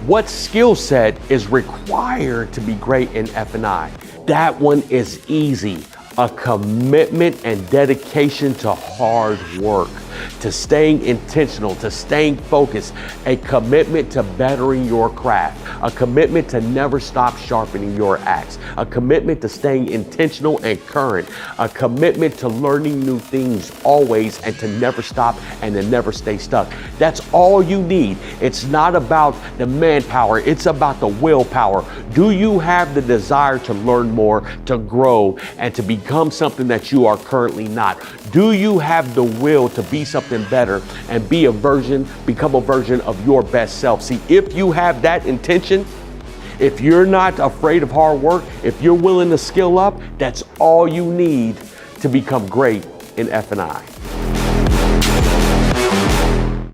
What skill set is required to be great in F&I? That one is easy. A commitment and dedication to hard work, to staying intentional, to staying focused, a commitment to bettering your craft, a commitment to never stop sharpening your axe, a commitment to staying intentional and current, a commitment to learning new things always and to never stop and to never stay stuck. That's all you need. It's not about the manpower, it's about the willpower. Do you have the desire to learn more, to grow, and to become something that you are currently not? Do you have the will to be something better and become a version of your best self? See, if you have that intention, if you're not afraid of hard work, if you're willing to skill up, that's all you need to become great in F&I.